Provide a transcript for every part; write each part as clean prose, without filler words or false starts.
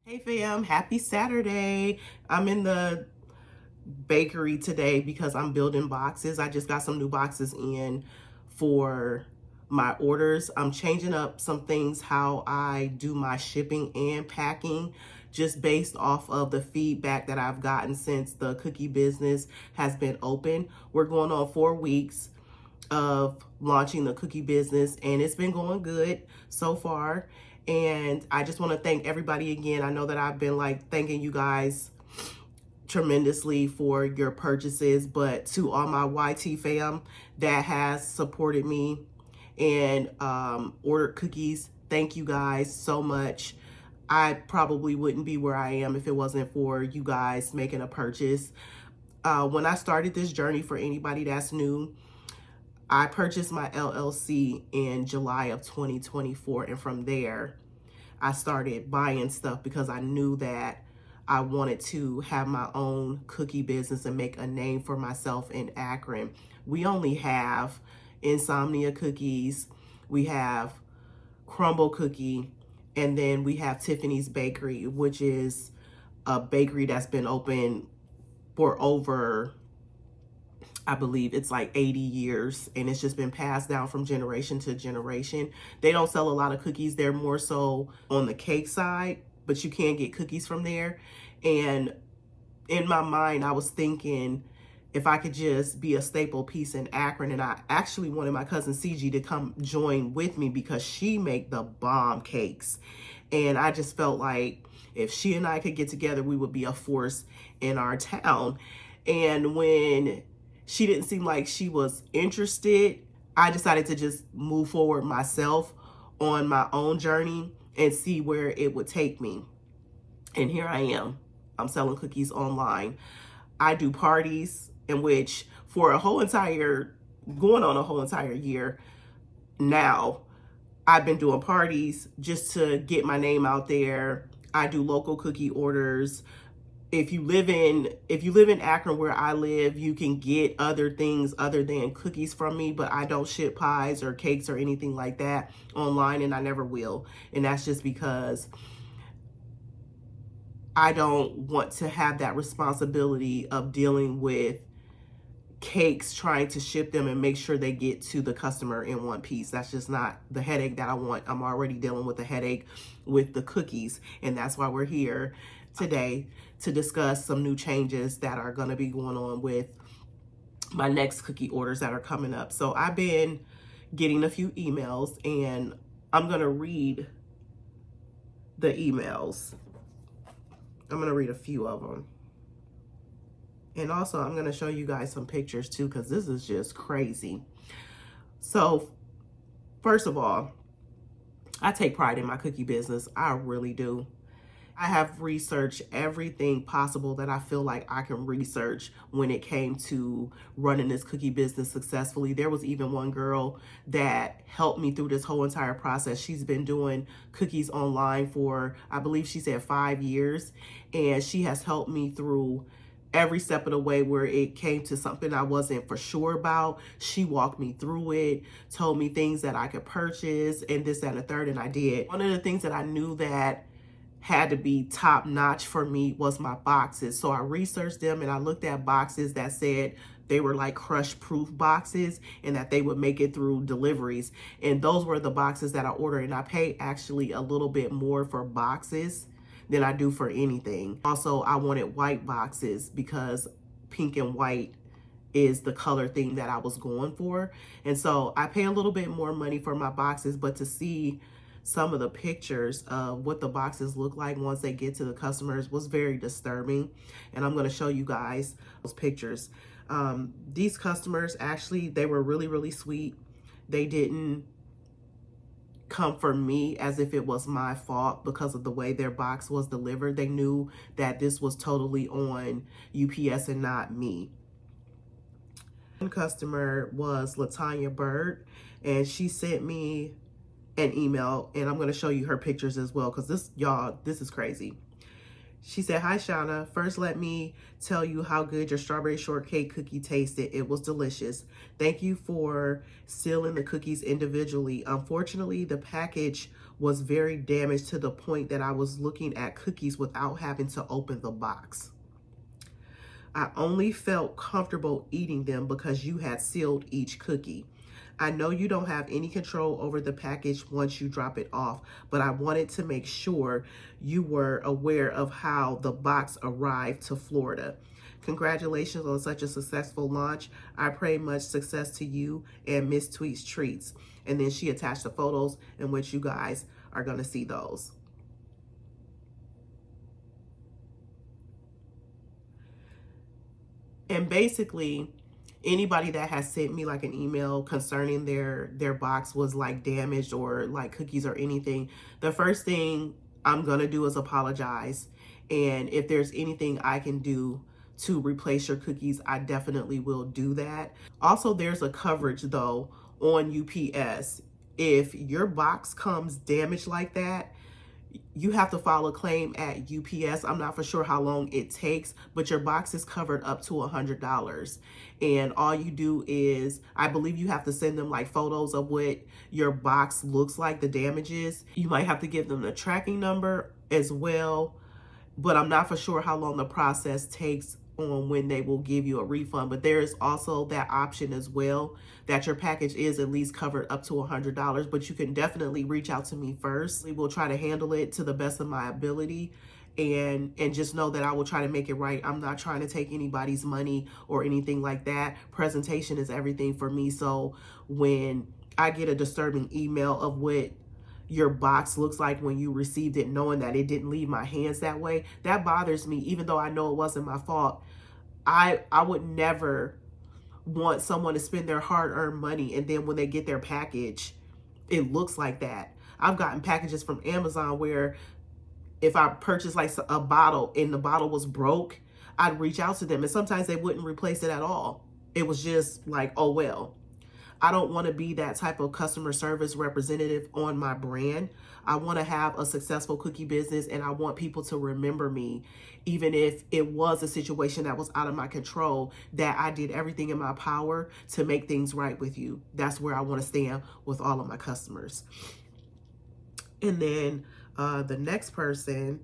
Hey fam, happy Saturday. I'm in the bakery today because I'm building boxes. I just got some new boxes in for my orders. I'm changing up some things how I do my shipping and packing just based off of the feedback that I've gotten since the cookie business has been open. We're going on 4 weeks of launching the cookie business, and it's been going good so far. And I just want to thank everybody again. I know that I've been like thanking you guys tremendously for your purchases, but to all my YT fam that has supported me and ordered cookies, thank you guys so much. I probably wouldn't be where I am if it wasn't for you guys making a purchase. When I started this journey, for anybody that's new, I purchased my LLC in July of 2024, and from there, I started buying stuff because I knew that I wanted to have my own cookie business and make a name for myself in Akron. We only have Insomnia Cookies, we have Crumble Cookie, and then we have Tiffany's Bakery, which is a bakery that's been open for over, I believe it's like 80 years, and it's just been passed down from generation to generation. They don't sell a lot of cookies. They're more so on the cake side, but you can get cookies from there. And in my mind, I was thinking if I could just be a staple piece in Akron, and I actually wanted my cousin CG to come join with me because she make the bomb cakes. And I just felt like if she and I could get together, we would be a force in our town. And when she didn't seem like she was interested, I decided to just move forward myself on my own journey and see where it would take me. And here I am. I'm selling cookies online. I do parties in which for going on a whole entire year now, I've been doing parties just to get my name out there. I do local cookie orders. If you live in Akron where I live, you can get other things other than cookies from me, but I don't ship pies or cakes or anything like that online, and I never will. And that's just because I don't want to have that responsibility of dealing with cakes, trying to ship them and make sure they get to the customer in one piece. That's just not the headache that I want. I'm already dealing with the headache with the cookies, and that's why we're here today to discuss some new changes that are going to be going on with my next cookie orders that are coming up. So I've been getting a few emails, and I'm going to read the emails. I'm going to read a few of them. And also, I'm going to show you guys some pictures too, because this is just crazy. So, first of all, I take pride in my cookie business. I really do. I have researched everything possible that I feel like I can research when it came to running this cookie business successfully. There was even one girl that helped me through this whole entire process. She's been doing cookies online for, I believe she said 5 years, and she has helped me through every step of the way where it came to something I wasn't for sure about. She walked me through it, told me things that I could purchase and this, that, and the third, and I did. One of the things that I knew that had to be top notch for me was my boxes. So I researched them and I looked at boxes that said they were like crush proof boxes and that they would make it through deliveries. And those were the boxes that I ordered, and I paid actually a little bit more for boxes than I do for anything. Also, I wanted white boxes because pink and white is the color theme that I was going for. And so I pay a little bit more money for my boxes, but to see some of the pictures of what the boxes look like once they get to the customers was very disturbing. And I'm going to show you guys those pictures. These customers, actually, they were really, really sweet. They didn't come for me as if it was my fault because of the way their box was delivered. They knew that this was totally on UPS and not me. One customer was Latanya Bird, and she sent me an email, and I'm going to show you her pictures as well because this, y'all, this is crazy. She said, "Hi, Shauna. First, let me tell you how good your strawberry shortcake cookie tasted. It was delicious. Thank you for sealing the cookies individually. Unfortunately, the package was very damaged to the point that I was looking at cookies without having to open the box. I only felt comfortable eating them because you had sealed each cookie. I know you don't have any control over the package once you drop it off, but I wanted to make sure you were aware of how the box arrived to Florida. Congratulations on such a successful launch. I pray much success to you and Mstweet's Treats." And then she attached the photos in which you guys are going to see those. And basically, anybody that has sent me like an email concerning their box was like damaged or like cookies or anything, the first thing I'm gonna do is apologize. And if there's anything I can do to replace your cookies, I definitely will do that. Also, there's a coverage though on UPS. If your box comes damaged like that, you have to file a claim at UPS. I'm not for sure how long it takes, but your box is covered up to $100. And all you do is, I believe you have to send them like photos of what your box looks like, the damages. You might have to give them the tracking number as well, but I'm not for sure how long the process takes on when they will give you a refund. But there is also that option as well, that your package is at least covered up to $100, but you can definitely reach out to me first. We will try to handle it to the best of my ability. And just know that I will try to make it right. I'm not trying to take anybody's money or anything like that. Presentation is everything for me. So when I get a disturbing email of what your box looks like when you received it, knowing that it didn't leave my hands that way, that bothers me. Even though I know it wasn't my fault, I would never want someone to spend their hard-earned money and then when they get their package, it looks like that. I've gotten packages from Amazon where if I purchased like a bottle and the bottle was broke, I'd reach out to them and sometimes they wouldn't replace it at all. It was just like, oh well. I don't want to be that type of customer service representative on my brand. I want to have a successful cookie business and I want people to remember me, even if it was a situation that was out of my control, that I did everything in my power to make things right with you. That's where I want to stand with all of my customers. And then the next person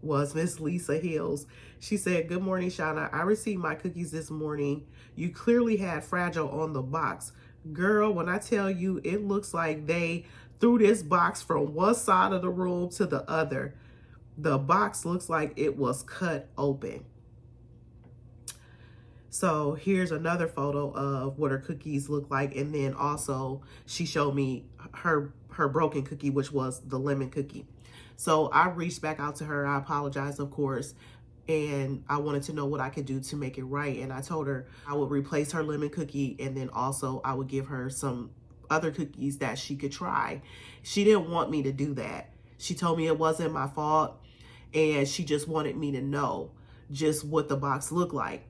was Miss Lisa Hills. She said, "Good morning, Shauna. I received my cookies this morning. You clearly had fragile on the box. Girl, when I tell you, it looks like they threw this box from one side of the room to the other. The box looks like it was cut open." So here's another photo of what her cookies look like. And then also she showed me her broken cookie, which was the lemon cookie. So I reached back out to her. I apologized, of course, and I wanted to know what I could do to make it right. And I told her I would replace her lemon cookie and then also I would give her some other cookies that she could try. She didn't want me to do that. She told me it wasn't my fault and she just wanted me to know just what the box looked like.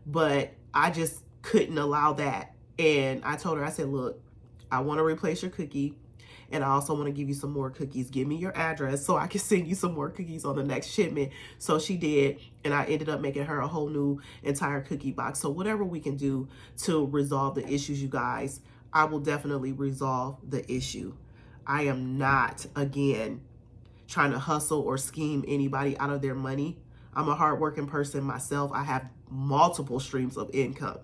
But I just couldn't allow that. And I told her, I said, look, I want to replace your cookie. And I also want to give you some more cookies. Give me your address so I can send you some more cookies on the next shipment. So she did. And I ended up making her a whole new entire cookie box. So whatever we can do to resolve the issues, you guys, I will definitely resolve the issue. I am not, again, trying to hustle or scheme anybody out of their money. I'm a hardworking person myself. I have multiple streams of income.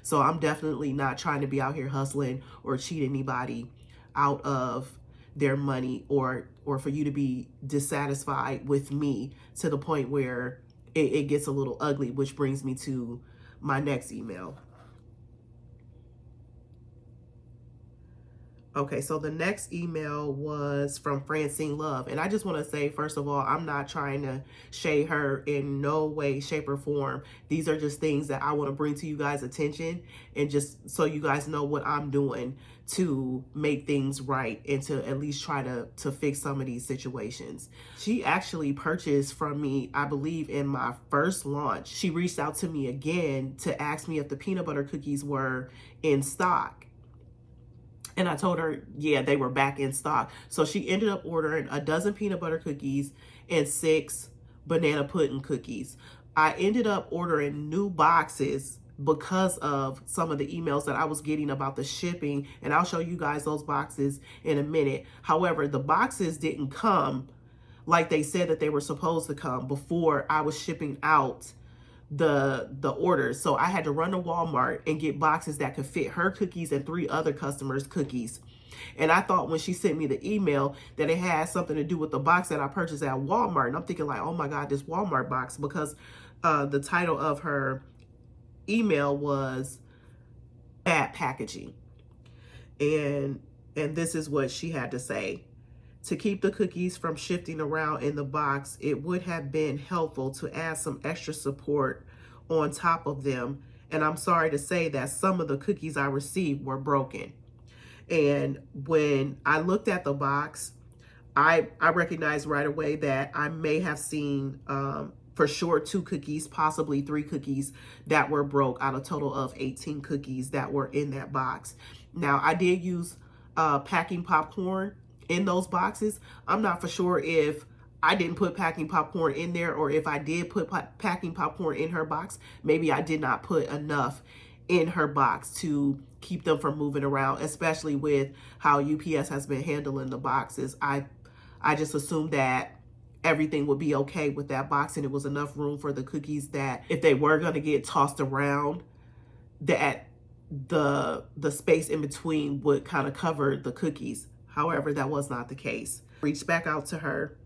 So I'm definitely not trying to be out here hustling or cheat anybody out of their money or for you to be dissatisfied with me to the point where it gets a little ugly, which brings me to my next email. Okay, so the next email was from Francine Love. And I just want to say, first of all, I'm not trying to shade her in no way, shape, or form. These are just things that I want to bring to you guys' attention and just so you guys know what I'm doing to make things right and to at least try to fix some of these situations. She actually purchased from me, I believe, in my first launch. She reached out to me again to ask me if the peanut butter cookies were in stock. And I told her, yeah, they were back in stock. So she ended up ordering a dozen peanut butter cookies and 6 banana pudding cookies. I ended up ordering new boxes because of some of the emails that I was getting about the shipping. And I'll show you guys those boxes in a minute. However, the boxes didn't come like they said that they were supposed to come before I was shipping out the orders. So I had to run to Walmart and get boxes that could fit her cookies and 3 other customers' cookies. And I thought when she sent me the email that it had something to do with the box that I purchased at Walmart. And I'm thinking like, oh my God, this Walmart box, because the title of her email was bad packaging. And this is what she had to say. To keep the cookies from shifting around in the box, it would have been helpful to add some extra support on top of them. And I'm sorry to say that some of the cookies I received were broken. And when I looked at the box, I recognized right away that I may have seen for sure 2 cookies, possibly 3 cookies that were broke out of a total of 18 cookies that were in that box. Now, I did use packing popcorn in those boxes. I'm not for sure if I didn't put packing popcorn in there, or if I did put packing popcorn in her box, maybe I did not put enough in her box to keep them from moving around, especially with how UPS has been handling the boxes. I just assumed that everything would be okay with that box, and it was enough room for the cookies that if they were going to get tossed around, that the space in between would kind of cover the cookies. However, that was not the case. Reached back out to her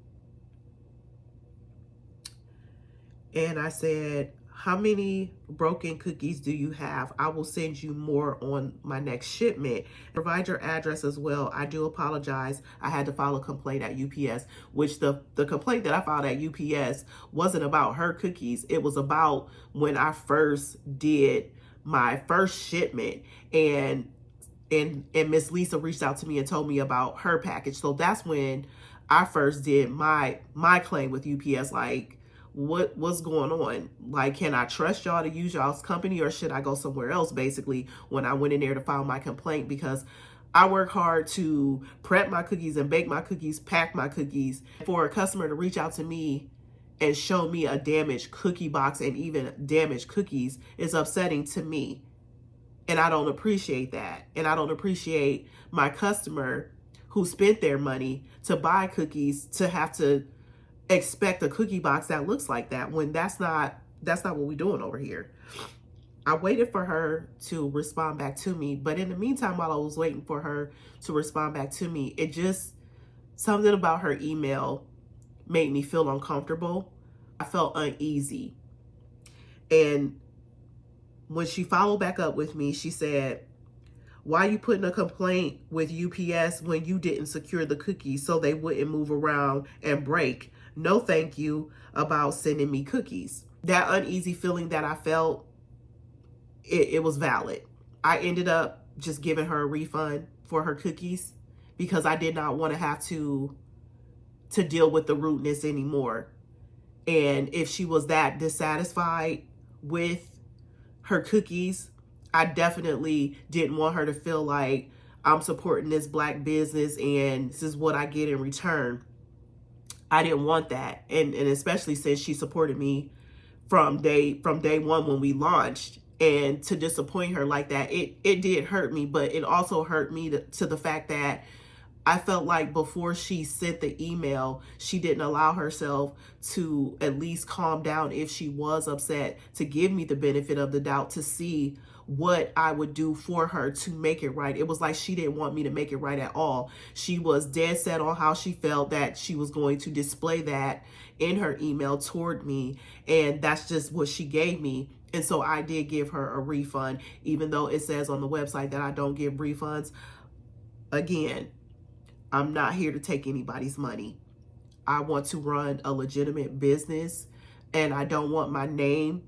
and I said, how many broken cookies do you have? I will send you more on my next shipment. Provide your address as well. I do apologize. I had to file a complaint at UPS, which the complaint that I filed at UPS wasn't about her cookies. It was about when I first did my first shipment, and Miss Lisa reached out to me and told me about her package. So that's when I first did my claim with UPS. Like, what's going on? Like, can I trust y'all to use y'all's company, or should I go somewhere else? Basically, when I went in there to file my complaint, because I work hard to prep my cookies and bake my cookies, pack my cookies. For a customer to reach out to me and show me a damaged cookie box and even damaged cookies is upsetting to me. And I don't appreciate that. And I don't appreciate my customer who spent their money to buy cookies to have to expect a cookie box that looks like that, when that's not what we're doing over here. I waited for her to respond back to me, but in the meantime, while I was waiting for her to respond back to me, it just, something about her email made me feel uncomfortable. I felt uneasy. And when she followed back up with me, she said, why are you putting a complaint with UPS when you didn't secure the cookies so they wouldn't move around and break? No thank you about sending me cookies. That uneasy feeling that I felt, it was valid. I ended up just giving her a refund for her cookies because I did not want to have to deal with the rudeness anymore. And if she was that dissatisfied with her cookies, I definitely didn't want her to feel like I'm supporting this Black business and this is what I get in return. I didn't want that. And especially since she supported me from day one when we launched, and to disappoint her like that, it did hurt me. But it also hurt me to the fact that I felt like before she sent the email, she didn't allow herself to at least calm down if she was upset, to give me the benefit of the doubt, to see what I would do for her to make it right. It was like she didn't want me to make it right at all. She was dead set on how she felt, that she was going to display that in her email toward me, and that's just what she gave me. And so I did give her a refund, even though it says on the website that I don't give refunds. Again, I'm not here to take anybody's money. I want to run a legitimate business, and I don't want my name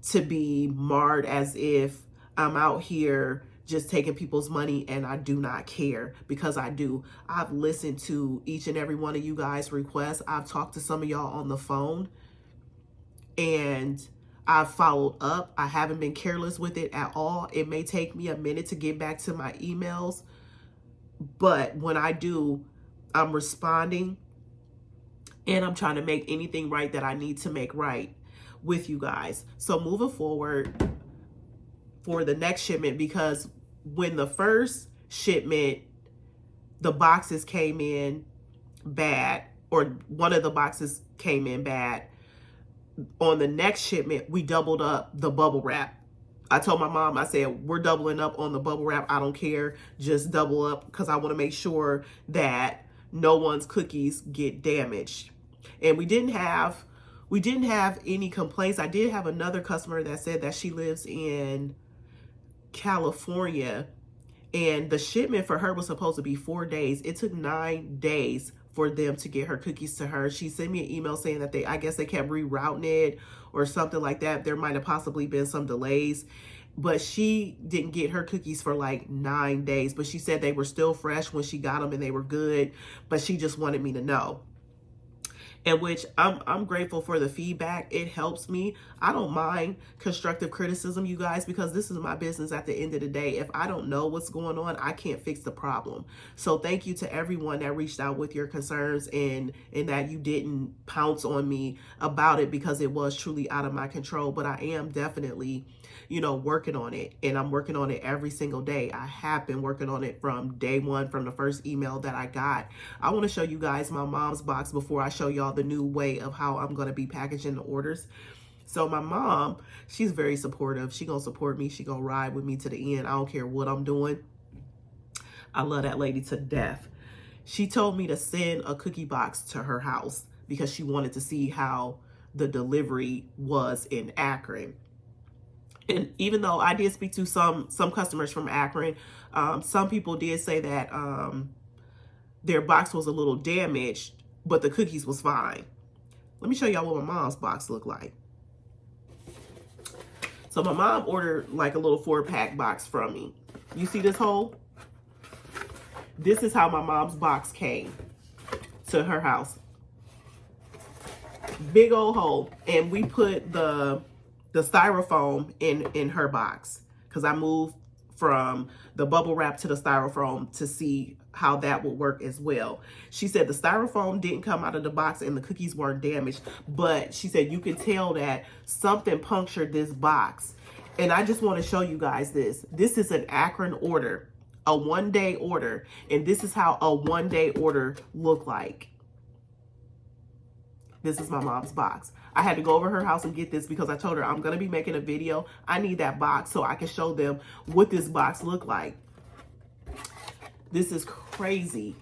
to be marred as if I'm out here just taking people's money, and I do not care, because I do. I've listened to each and every one of you guys' requests. I've talked to some of y'all on the phone, and I've followed up. I haven't been careless with it at all. It may take me a minute to get back to my emails, But when I do, I'm responding and I'm trying to make anything right that I need to make right with you guys. So moving forward for the next shipment, because when the first shipment, the boxes came in bad, or one of the boxes came in bad, on the next shipment, we doubled up the bubble wrap. I told my mom, I said, we're doubling up on the bubble wrap. I don't care. Just double up because I want to make sure that no one's cookies get damaged. And we didn't have any complaints. I did have another customer that said that she lives in California and the shipment for her was supposed to be 4 days. It took 9 days for them to get her cookies to her. She sent me an email saying that I guess they kept rerouting it or something like that. There might have possibly been some delays, but she didn't get her cookies for like 9 days. But she said they were still fresh when she got them and they were good, but she just wanted me to know. And which I'm grateful for the feedback. It helps me. I don't mind constructive criticism, you guys, because this is my business at the end of the day. If I don't know what's going on, I can't fix the problem. So thank you to everyone that reached out with your concerns and that you didn't pounce on me about it, because it was truly out of my control. But I am definitely, working on it, and I'm working on it every single day. I have been working on it from day one, from the first email that I got. I want to show you guys my mom's box before I show y'all the new way of how I'm going to be packaging the orders. So my mom, she's very supportive. She gonna support me. She gonna ride with me to the end. I don't care what I'm doing. I love that lady to death. She told me to send a cookie box to her house because she wanted to see how the delivery was in Akron. And even though I did speak to some customers from Akron, some people did say that their box was a little damaged, but the cookies was fine. Let me show y'all what my mom's box looked like. So my mom ordered like a little 4-pack box from me. You see this hole? This is how my mom's box came to her house. Big old hole. And we put the styrofoam in her box, because I moved from the bubble wrap to the styrofoam to see how that would work as well. She said the styrofoam didn't come out of the box and the cookies weren't damaged, but she said you can tell that something punctured this box. And I just want to show you guys this. This is an Akron order, a 1-day order, and this is how a 1-day order looked like. This is my mom's box. I had to go over her house and get this because I told her I'm going to be making a video. I need that box so I can show them what this box looked like. This is crazy.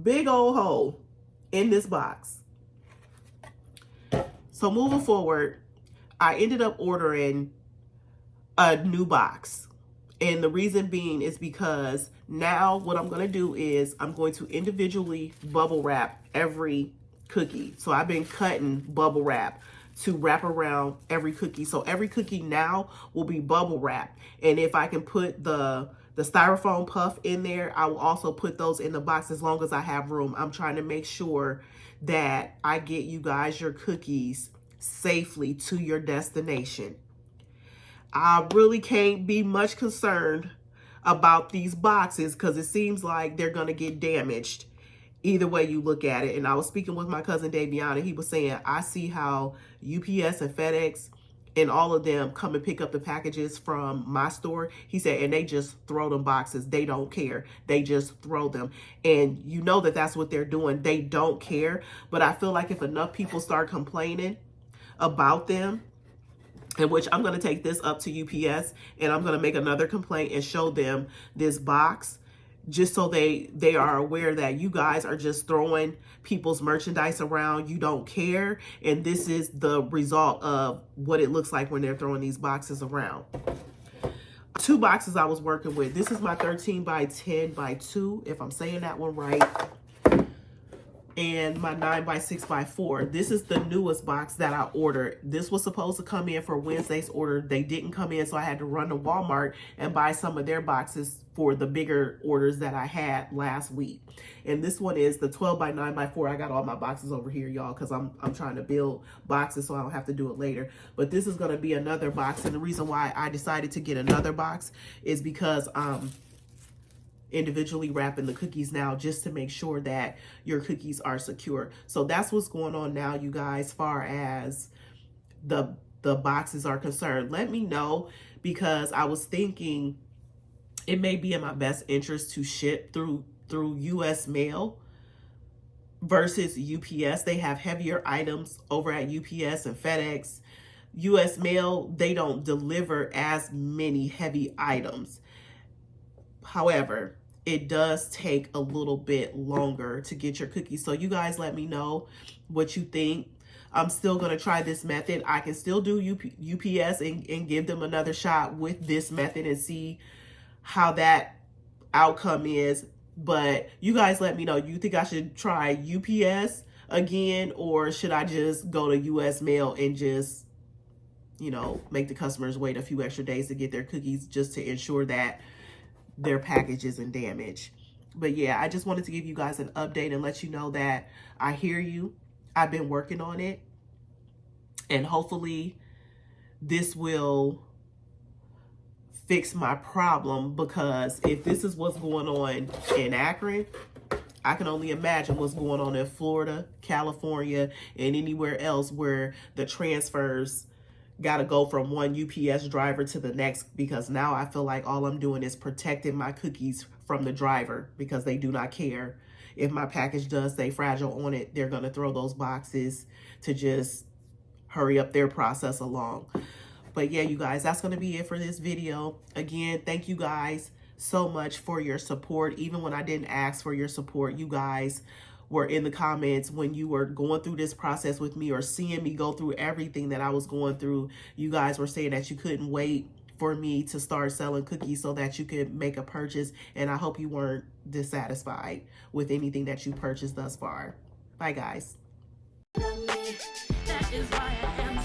Big old hole in this box. So moving forward, I ended up ordering a new box. And the reason being is because now what I'm going to do is I'm going to individually bubble wrap every cookie. So I've been cutting bubble wrap to wrap around every cookie. So every cookie now will be bubble wrapped. And if I can put the styrofoam puff in there, I will also put those in the box as long as I have room. I'm trying to make sure that I get you guys your cookies safely to your destination. I really can't be much concerned about these boxes because it seems like they're going to get damaged either way you look at it. And I was speaking with my cousin Davion, and he was saying, I see how UPS and FedEx and all of them come and pick up the packages from my store. He said, and they just throw them boxes. They don't care. They just throw them. And you know that that's what they're doing. They don't care. But I feel like if enough people start complaining about them, in which I'm going to take this up to UPS and I'm going to make another complaint and show them this box, just so they are aware that you guys are just throwing people's merchandise around. You don't care. And this is the result of what it looks like when they're throwing these boxes around. 2 boxes I was working with. This is my 13 by 10 by 2, if I'm saying that one right. And my 9 by 6 by 4. This is the newest box that I ordered. This was supposed to come in for Wednesday's order. They didn't come in, so I had to run to Walmart and buy some of their boxes for the bigger orders that I had last week. And this one is the 12 by 9 by 4. I got all my boxes over here, y'all, because I'm trying to build boxes so I don't have to do it later. But this is going to be another box. And the reason why I decided to get another box is because individually wrapping the cookies now just to make sure that your cookies are secure. So that's what's going on now, you guys, far as the boxes are concerned. Let me know, because I was thinking it may be in my best interest to ship through US mail versus UPS. They have heavier items over at UPS and FedEx. US mail, they don't deliver as many heavy items. However, it does take a little bit longer to get your cookies. So you guys let me know what you think. I'm still going to try this method. I can still do UPS and give them another shot with this method and see how that outcome is. But you guys let me know. You think I should try UPS again, or should I just go to US mail and just, you know, make the customers wait a few extra days to get their cookies just to ensure that their package isn't damaged? But yeah, I just wanted to give you guys an update and let you know that I hear you. I've been working on it, and hopefully this will fix my problem, because if this is what's going on in Akron, I can only imagine what's going on in Florida, California, and anywhere else where the transfers got to go from one UPS driver to the next, because now I feel like all I'm doing is protecting my cookies from the driver, because they do not care. If my package does say fragile on it, they're going to throw those boxes to just hurry up their process along. But yeah, you guys, that's going to be it for this video. Again, thank you guys so much for your support. Even when I didn't ask for your support, you guys were in the comments when you were going through this process with me, or seeing me go through everything that I was going through. You guys were saying that you couldn't wait for me to start selling cookies so that you could make a purchase. And I hope you weren't dissatisfied with anything that you purchased thus far. Bye, guys. That is why I am